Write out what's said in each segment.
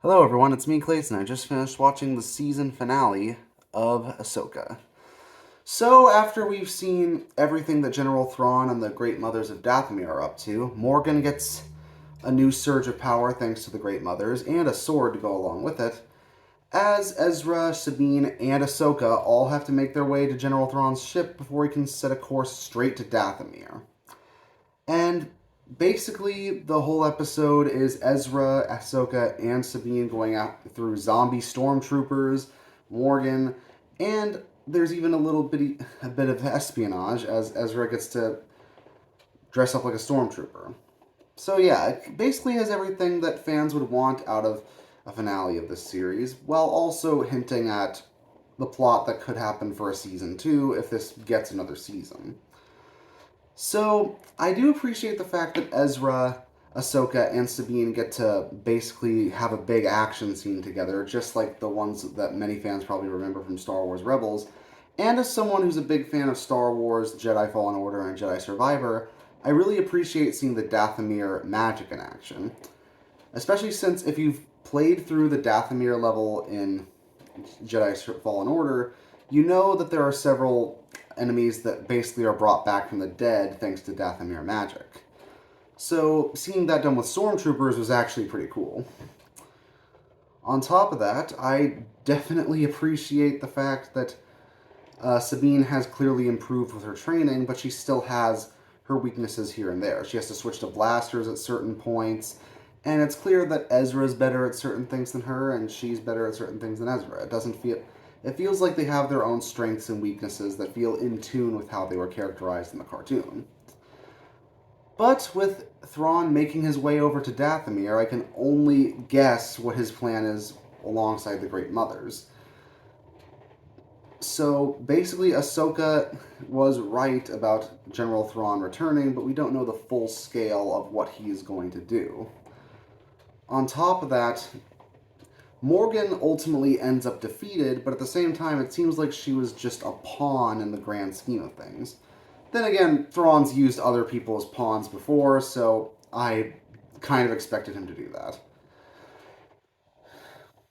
Hello everyone, it's me Clayton. I just finished watching the season finale of Ahsoka. So, after we've seen everything that General Thrawn and the Great Mothers of Dathomir are up to, Morgan gets a new surge of power thanks to the Great Mothers, and a sword to go along with it, as Ezra, Sabine, and Ahsoka all have to make their way to General Thrawn's ship before he can set a course straight to Dathomir. And basically, the whole episode is Ezra, Ahsoka, and Sabine going out through zombie stormtroopers, Morgan, and there's even a bit of espionage as Ezra gets to dress up like a stormtrooper. So yeah, it basically has everything that fans would want out of a finale of this series, while also hinting at the plot that could happen for a season 2 if this gets another season. So, I do appreciate the fact that Ezra, Ahsoka, and Sabine get to basically have a big action scene together, just like the ones that many fans probably remember from Star Wars Rebels. And as someone who's a big fan of Star Wars, Jedi Fallen Order, and Jedi Survivor, I really appreciate seeing the Dathomir magic in action. Especially since if you've played through the Dathomir level in Jedi Fallen Order, you know that there are several enemies that basically are brought back from the dead thanks to Dathomir magic. So seeing that done with stormtroopers was actually pretty cool. On top of that, I definitely appreciate the fact that Sabine has clearly improved with her training, but she still has her weaknesses here and there. She has to switch to blasters at certain points, and it's clear that Ezra's better at certain things than her, and she's better at certain things than Ezra. It feels like they have their own strengths and weaknesses that feel in tune with how they were characterized in the cartoon. But with Thrawn making his way over to Dathomir, I can only guess what his plan is alongside the Great Mothers. So basically, Ahsoka was right about General Thrawn returning, but we don't know the full scale of what he is going to do. On top of that, Morgan ultimately ends up defeated, but at the same time, it seems like she was just a pawn in the grand scheme of things. Then again, Thrawn's used other people as pawns before, so I kind of expected him to do that.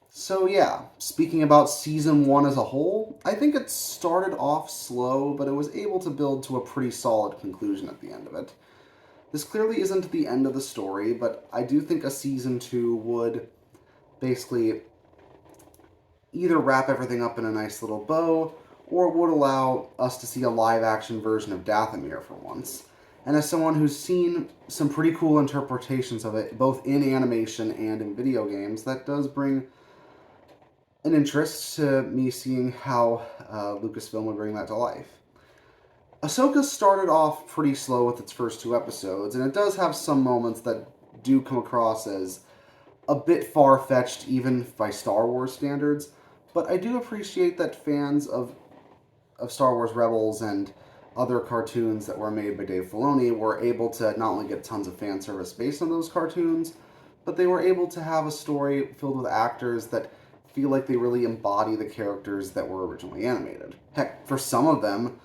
So yeah, speaking about season 1 as a whole, I think it started off slow, but it was able to build to a pretty solid conclusion at the end of it. This clearly isn't the end of the story, but I do think a season 2 would basically either wrap everything up in a nice little bow, or would allow us to see a live action version of Dathomir for once. And as someone who's seen some pretty cool interpretations of it, both in animation and in video games, that does bring an interest to me seeing how Lucasfilm would bring that to life. Ahsoka started off pretty slow with its first 2 episodes, and it does have some moments that do come across as a bit far-fetched even by Star Wars standards, but I do appreciate that fans of Star Wars Rebels and other cartoons that were made by Dave Filoni were able to not only get tons of fan service based on those cartoons, but they were able to have a story filled with actors that feel like they really embody the characters that were originally animated. Heck, for some of them,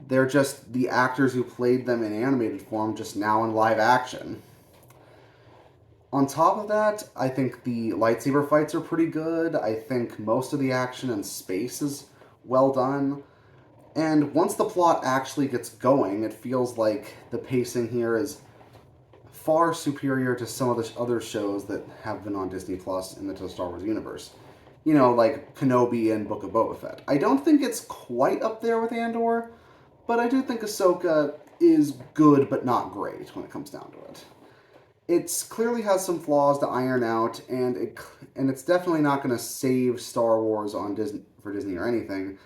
they're just the actors who played them in animated form just now in live action. On top of that, I think the lightsaber fights are pretty good. I think most of the action in space is well done. And once the plot actually gets going, it feels like the pacing here is far superior to some of the other shows that have been on Disney Plus in the Star Wars universe. You know, like Kenobi and Book of Boba Fett. I don't think it's quite up there with Andor, but I do think Ahsoka is good but not great when it comes down to it. It's clearly has some flaws to iron out, and it's definitely not going to save Star Wars on Disney for Disney or anything.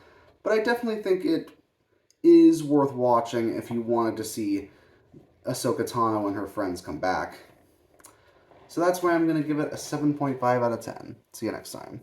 But I definitely think it is worth watching if you wanted to see Ahsoka Tano and her friends come back. So that's why I'm going to give it a 7.5 out of 10. See you next time.